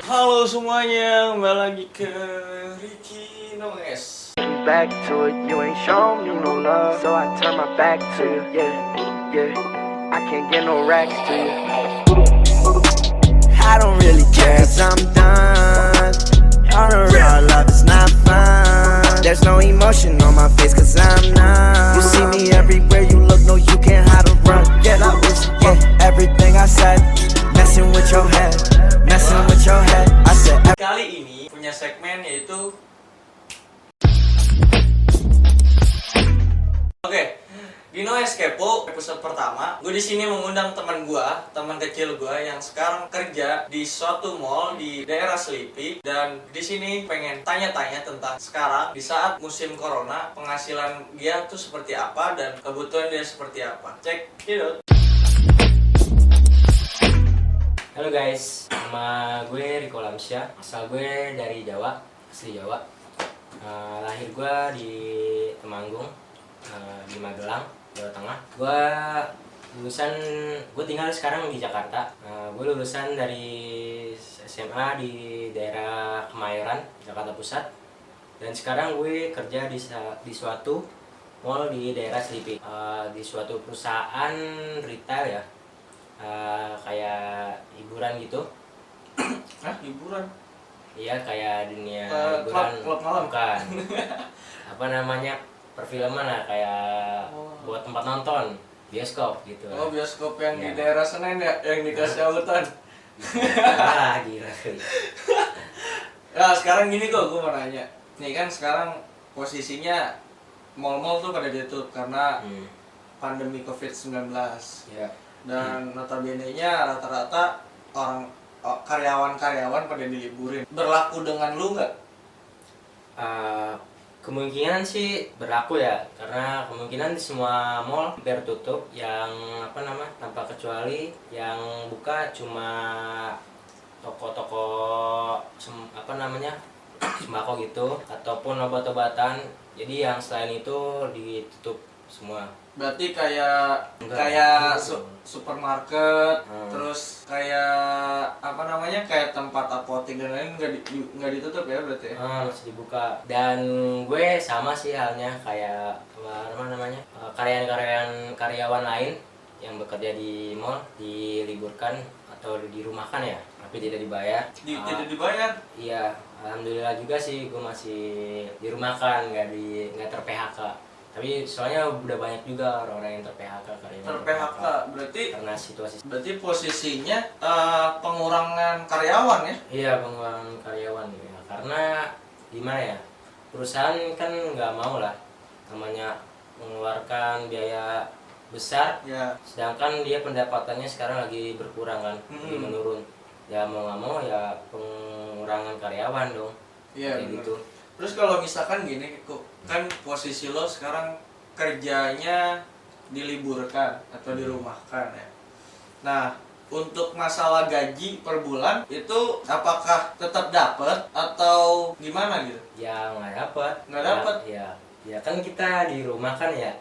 Halo semuanya, kembali lagi ke Ricky Noes. Back to it, you ain't shown me no love, so I turn my back to you. Yeah, yeah, I can't get no racks to you. I don't really care, cause I'm done. On the real love is not fun. There's no emotion on my face, cause I'm numb. You see me everywhere you look, no, you can't hide or run. Yeah, I wish, yeah, everything I said, messing with your head, messing with your head. I said, Kali ini punya segmen yaitu di Noes Kepo episode pertama. Gue di sini mengundang teman kecil gue yang sekarang kerja di suatu mall di daerah Selipi, dan di sini pengen tanya-tanya tentang sekarang di saat musim corona penghasilan dia tuh seperti apa dan kebutuhan dia seperti apa. Check it out. Halo guys, nama gue Riko Lamsyah, asal gue dari Jawa, asli Jawa. Lahir gue di Temanggung, di Magelang, Jawa Tengah. Gue tinggal sekarang di Jakarta. Gue lulusan dari SMA di daerah Kemayoran, Jakarta Pusat. Dan sekarang gue kerja di suatu mall di daerah Selipi, di suatu perusahaan retail ya. Kayak hiburan gitu. Hah? Hiburan? Iya, kayak dunia klub hiburan. malam? Bukan. Apa namanya, perfilman lah, kayak buat tempat nonton, bioskop gitu. Oh, bioskop yang di Ya. daerah Senen ya, yang dikasih autan. Gila. Nah, sekarang gini kok, gue mau nanya. Nih kan sekarang posisinya mall-mall tuh pada ditutup karena pandemi COVID-19. Ya. Dan notabene-nya rata-rata karyawan-karyawan pada diliburin. Berlaku dengan lu nggak? Kemungkinan sih berlaku ya, karena kemungkinan di semua mall hampir tutup, yang tanpa kecuali yang buka cuma toko-toko sembako gitu ataupun obat-obatan. Jadi yang selain itu ditutup semua. Berarti kayak supermarket, terus kayak kayak tempat apotek dan lain nggak ditutup ya berarti ya? Masih dibuka. Dan gue sama sih halnya kayak karyawan lain yang bekerja di mall, diliburkan atau dirumahkan ya, tapi tidak dibayar. Tidak dibayar? Iya, alhamdulillah juga sih gue masih dirumahkan, nggak ter-PHK. Tapi soalnya udah banyak juga orang-orang yang ter-PHK, Ter-PHK berarti karena situasi. berarti posisinya pengurangan karyawan ya? Iya, pengurangan karyawan ya. Karena gimana ya, perusahaan kan nggak mau lah namanya mengeluarkan biaya besar Ya. sedangkan dia pendapatannya sekarang lagi berkurang kan, lagi menurun. Ya mau nggak mau ya pengurangan karyawan dong. Iya, kayak gitu. Terus kalau misalkan gini kok, kan posisi lo sekarang kerjanya diliburkan atau dirumahkan ya. Nah, untuk masalah gaji per bulan itu apakah tetap dapat atau gimana gitu? Ya nggak dapat. Nggak dapat? Ya kan kita di rumah kan ya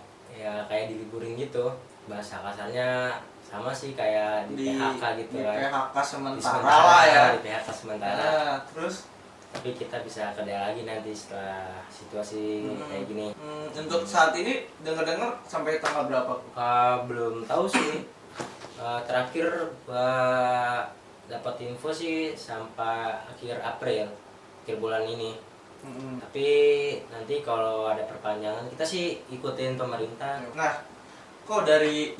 kayak diliburin gitu. Bahasa kasarnya sama sih kayak di PHK gitu di kan. PHK sementara lah ya. Di PHK sementara. Nah, terus Tapi kita bisa kerja lagi nanti setelah situasi kayak gini. Untuk saat ini dengar-dengar sampai tanggal berapa? Belum tahu sih. Terakhir dapat info sih sampai akhir April, akhir bulan ini. Tapi nanti kalau ada perpanjangan kita sih ikutin pemerintah. Nah, kok dari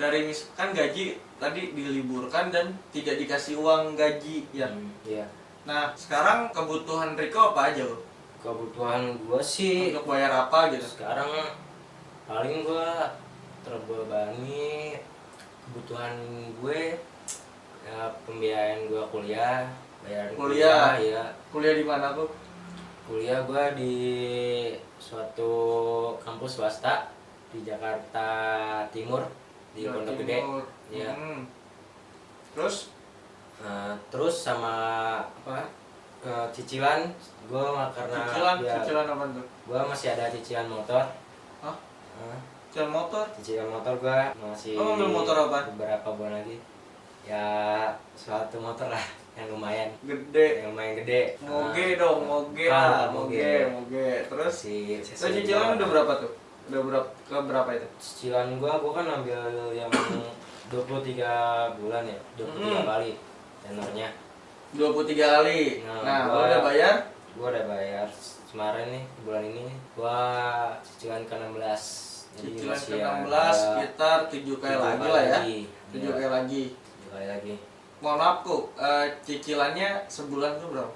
kan gaji tadi diliburkan dan tidak dikasih uang gaji ya? Iya. Nah, sekarang kebutuhan Riko apa aja lo? Kebutuhan gue sih Untuk bayar apa gitu? sekarang paling gue terbebani kebutuhan gue ya, pembiayaan gue kuliah, bayaran Kuliah? ya. Kuliah di mana tuh? Kuliah gue di suatu kampus swasta di Jakarta Timur, di Jawa Pondok Gede. Timur. Ya. Terus? Terus sama cicilan gue karena Cicilan apa tuh? gue masih ada cicilan motor. Hah? Cicilan motor? Cicilan motor gue masih Oh, mobil motor apa? beberapa bulan lagi. Ya suatu motor lah. yang lumayan gede. Moge dong, moge Ah, lah, moge. moge. Terus Si lo cicilan udah berapa tuh? Udah berapa itu? cicilan gua kan ambil yang 23 bulan ya, 23 kali tenornya. 23 kali. Nah, Nah, lo gua- udah bayar? Gua udah bayar kemarin nih, bulan ini gua cicilan ke-16. Cicilan masih ke-16 ada sekitar 7 kali 7 lagi lah ya. 7 Iya, kali lagi. 7 kali lagi. Mohon maaf kok, cicilannya sebulan tuh berapa?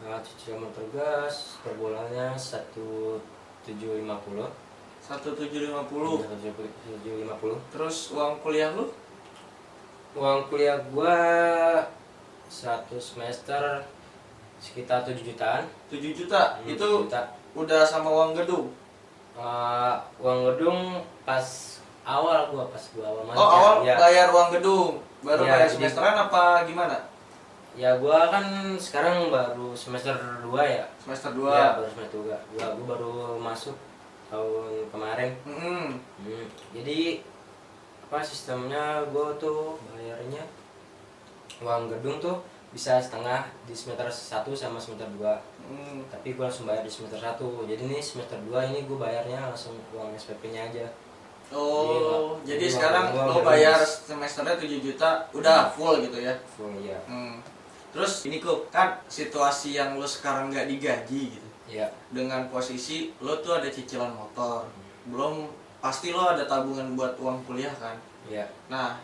Nah, cicilan motor gas per bulannya 1.750. 1.750. 1.750. Terus uang kuliah lu? Uang kuliah gua satu semester sekitar 7 jutaan. 7 juta. 7 Itu juta. udah sama uang gedung. Uang gedung pas awal awal masuk. Oh, awal ya. bayar uang gedung. Baru Iya, bayar jadi- semesteran apa gimana? Ya gua kan sekarang baru semester 2 ya. Semester Ya, 2. baru semester 2. Gua baru masuk tahun kemarin. Jadi apa sistemnya gua tuh bayarnya uang gedung tuh bisa setengah di semester 1 sama semester 2. Tapi gua langsung bayar di semester 1. Jadi nih semester 2 ini gua bayarnya langsung uang SPP-nya aja. Oh, Jadi, jadi uang sekarang gua lo udah bayar habis. semesternya 7 juta, udah full gitu ya. Full ya. Terus ini kok kan situasi yang lo sekarang nggak digaji gitu. Ya. Dengan posisi lo tuh ada cicilan motor. Belum pasti lo ada tabungan buat uang kuliah kan. Ya. Nah,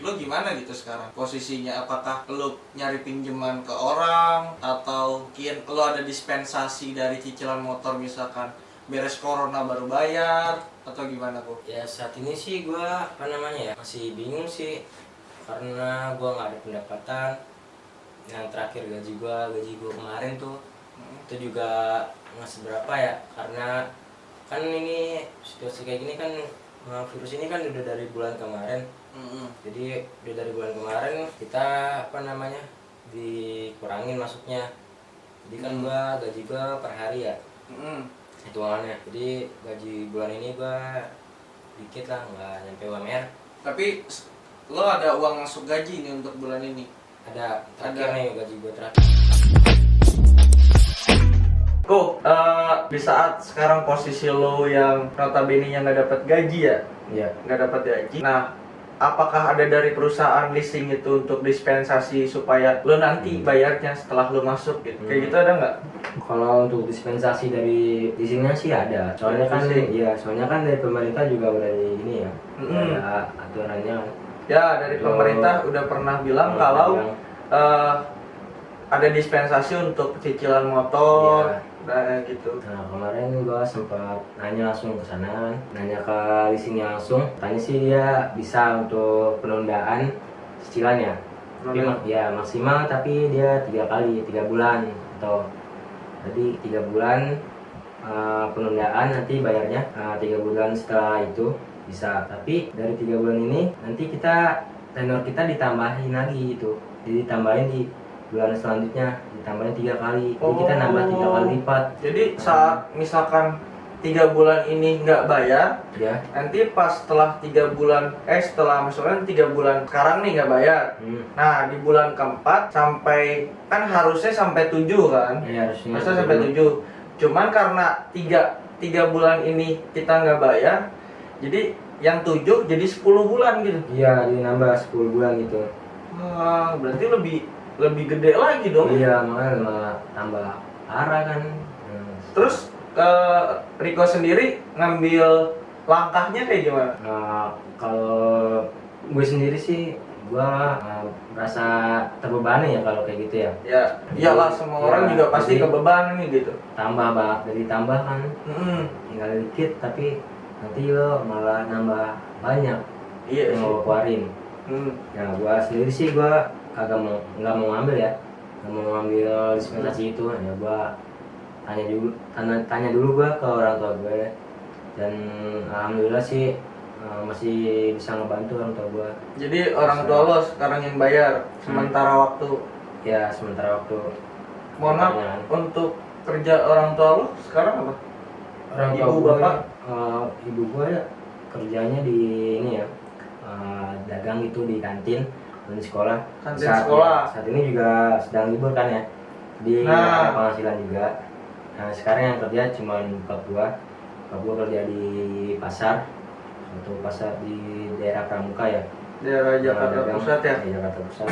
lo gimana gitu sekarang? Posisinya apakah lo nyari pinjaman ke orang atau mungkin lo ada dispensasi dari cicilan motor misalkan beres corona baru bayar atau gimana kok? Ya saat ini sih gua masih bingung sih karena gua nggak ada pendapatan. Yang terakhir gaji gua kemarin tuh itu juga nggak seberapa ya, karena kan ini situasi kayak gini kan, virus ini kan udah dari bulan kemarin. Jadi udah dari bulan kemarin kita dikurangin masuknya. Jadi kan gaji gua per hari ya hitungannya. Jadi gaji bulan ini gua dikit lah, nggak nyampe UMR. Tapi lo ada uang masuk gaji nih untuk bulan ini? Ada terakhir Ada. nih gaji gua terakhir. Kok di saat sekarang posisi lo yang notabene-nya nggak dapat gaji ya? Iya. Nggak dapat gaji. Nah, apakah ada dari perusahaan leasing itu untuk dispensasi supaya lo nanti bayarnya setelah lo masuk gitu? Kayak gitu ada nggak? Kalau untuk dispensasi dari leasingnya sih ada. Soalnya kan dari pemerintah juga udah di ini ya. Ada aturannya. Ya, dari pemerintah udah pernah bilang kalau ada dispensasi untuk cicilan motor, dan gitu. Nah, kemarin gua sempat nanya langsung ke sana, nanya ke leasingnya langsung. Tanya sih dia bisa untuk penundaan cicilannya. Tapi ya maksimal, tapi dia 3 bulan atau jadi 3 bulan penundaan, nanti bayarnya 3 bulan setelah itu bisa. Tapi dari 3 bulan ini nanti tenor kita ditambahin lagi gitu. Jadi ditambahin di bulan selanjutnya, ditambahin 3 kali. Jadi kita nambah 3 kali lipat. Jadi saat misalkan 3 bulan ini nggak bayar, Ya. nanti pas setelah 3 bulan, setelah misalkan 3 bulan sekarang nih nggak bayar. Nah, di bulan keempat sampai, kan harusnya sampai 7 kan? Ya, harusnya Sampai 7. Cuman karena 3 bulan ini kita nggak bayar, jadi yang 7 jadi 10 bulan gitu. Iya, jadi nambah 10 bulan gitu. Wah, berarti lebih gede lagi dong. Iya, makanya malah tambah parah kan. Terus Riko sendiri ngambil langkahnya kayak gimana? Kalau gue sendiri sih, gue merasa terbebani ya kalau kayak gitu ya. Ya, iyalah semua orang juga pasti jadi kebebanan nih gitu. tambah dari tambah kan, tinggal dikit tapi nanti lo malah nambah banyak Iya yang sih. lo keluarin. Ya gue sendiri sih gue nggak mau ngambil ya, nggak mau ngambil dispensasi itu. Ya gue tanya dulu gue ke orang tua gue, dan alhamdulillah sih masih bisa ngebantu orang tua gue. Jadi orang tua lo sekarang yang bayar sementara waktu. Ya sementara waktu. Mohon maaf, Pertanyaan. untuk kerja orang tua lo sekarang apa? Orang tua Ibu, gue, bapak? Ibu gue ya kerjanya di ini ya, dagang itu di kantin. kantin sekolah. Kantin sekolah. Saat ini juga sedang libur kan ya, di ada penghasilan juga. Nah sekarang yang kerja cuma bokap gua kerja di pasar, suatu pasar di daerah Pramuka ya, Daerah Jakarta Pusat ya. Jakarta Pusat.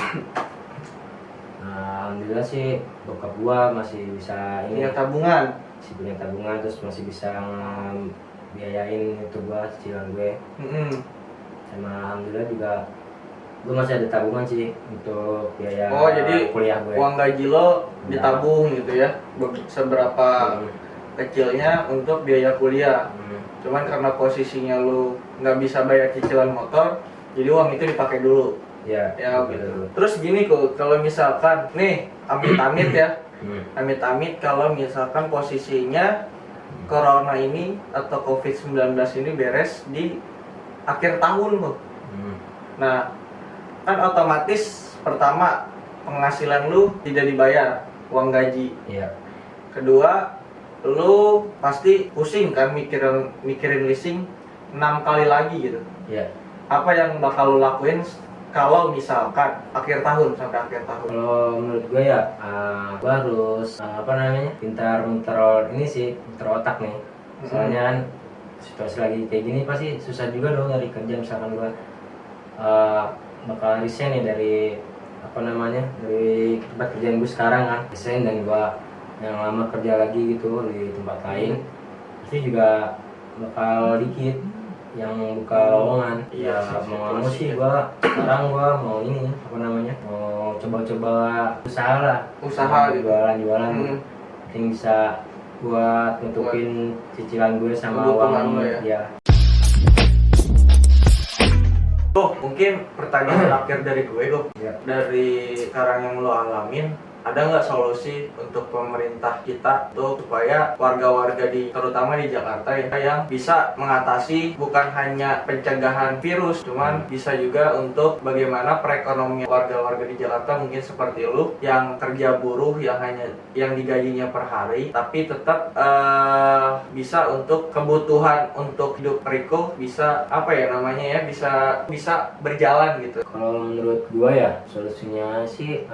Nah, alhamdulillah sih bokap gua masih bisa ini, masih punya tabungan, terus masih bisa biayain itu gua cicilan gue. Sama alhamdulillah juga gue masih ada tabungan sih untuk biaya jadi kuliah gue. Uang gaji lo ditabung gitu ya, seberapa kecilnya untuk biaya kuliah. Cuman karena posisinya lu nggak bisa bayar cicilan motor, jadi uang itu dipakai dulu. Ya Gitu. Terus gini kok, kalau misalkan nih amit-amit ya, amit-amit kalau misalkan posisinya corona ini atau COVID-19 ini beres di akhir tahun kok. Nah, kan otomatis pertama penghasilan lu tidak dibayar uang gaji. Iya. Kedua, lu pasti pusing kan mikirin leasing 6 kali lagi gitu. Iya. Apa yang bakal lu lakuin kalau misalkan akhir tahun sampai akhir tahun? Kalau menurut gue ya, gue harus pintar muter ini sih, muter otak nih. Soalnya kan situasi lagi kayak gini pasti susah juga dong nyari kerja. Misalkan gue bakal resign nih dari dari tempat kerjaan gue sekarang kan, resign dan gue yang lama kerja lagi gitu di tempat lain, pasti juga bakal dikit yang buka lowongan. Iya, mau sih gua sekarang mau ini mau coba-coba usaha gitu. jualan penting bisa buat nutupin cicilan gue sama uang ya. Mungkin pertanyaan terakhir dari gue dari sekarang yang lo alamin, ada nggak solusi untuk pemerintah kita supaya warga-warga terutama di Jakarta yang bisa mengatasi bukan hanya pencegahan virus, cuman bisa juga untuk bagaimana perekonomian warga-warga di Jakarta, mungkin seperti lu yang kerja buruh yang digajinya per hari, tapi tetap bisa untuk kebutuhan untuk hidup mereka bisa bisa berjalan gitu. Kalau menurut gua ya solusinya sih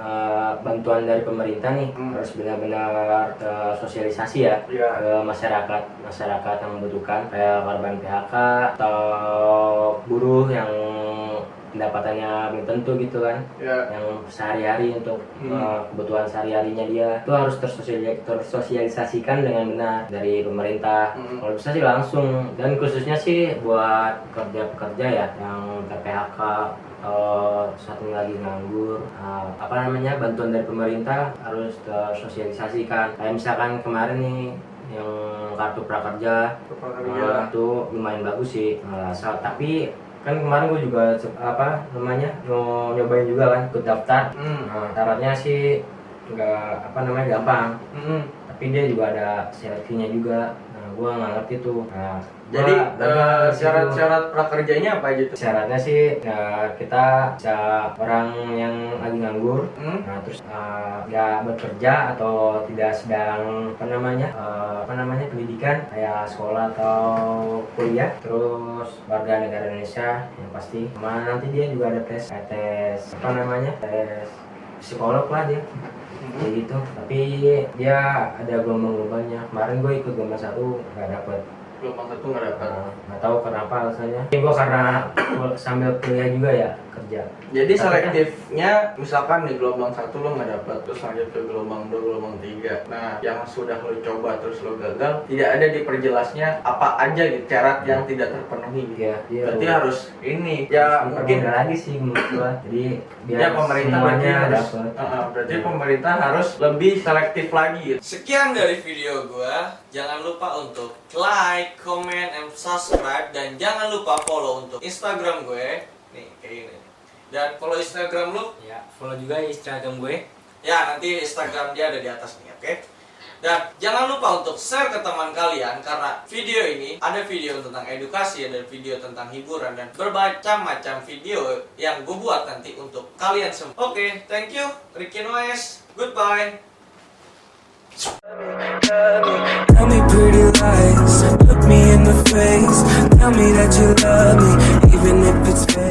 bantuan dari pemerintah nih harus benar-benar sosialisasi ya ke masyarakat yang membutuhkan, kayak korban PHK atau buruh yang pendapatannya belum tentu gitu kan, yang sehari-hari untuk kebutuhan sehari-harinya dia itu harus tersosialisasikan dengan benar dari pemerintah. Kalau bisa sih langsung, dan khususnya sih buat pekerja-pekerja ya yang PHK atau satu lagi nganggur, bantuan dari pemerintah harus tersosialisasikan. Kayak misalkan kemarin nih yang kartu prakerja itu lumayan bagus sih, tapi kan kemarin gue juga mau nyobain juga kan, ikut daftar. Syaratnya sih nggak gampang, tapi dia juga ada seleksinya juga. Nah gue nggak ngerti tuh. Jadi syarat prakerjanya apa aja tuh? Syaratnya sih kita bisa orang yang lagi nganggur, terus nggak bekerja atau tidak sedang pendidikan kayak sekolah atau kuliah, terus warga negara Indonesia yang pasti. Nanti dia juga ada tes psikolog lah dia. Kayak gitu, tapi dia ada gelombang-gelombangnya. Kemarin gue ikut gelombang 1 nggak dapet. Gelombang 1 nggak dapat. Nggak tahu kenapa alasannya. Ini gue karena sambil kuliah juga ya kerja. Jadi selektifnya misalkan di gelombang 1 lo nggak dapat, terus lanjut ke gelombang 2, gelombang 3. Nah, yang sudah lo coba terus lo gagal, tidak ada diperjelasnya apa aja gitu syarat yang tidak terpenuhi. Gitu. Iya. Berarti harus ini. Ya mungkin lagi sih menurut gue. Jadi biar pemerintah berarti pemerintah harus lebih selektif lagi. Sekian dari video gue. Jangan lupa untuk like, comment, and subscribe, dan jangan lupa follow untuk Instagram gue. Nih kayak gini. Dan follow Instagram lu. Ya, follow juga Instagram gue. Ya, nanti Instagram dia ada di atas nih, oke? Dan jangan lupa untuk share ke teman kalian, karena video ini ada video tentang edukasi, ada video tentang hiburan, dan bermacam-macam video yang gue buat nanti untuk kalian semua. Oke, thank you. Ricky Noes. Goodbye. Tell me pretty lies, look me in the face. Tell me that you love me, even if it's fake.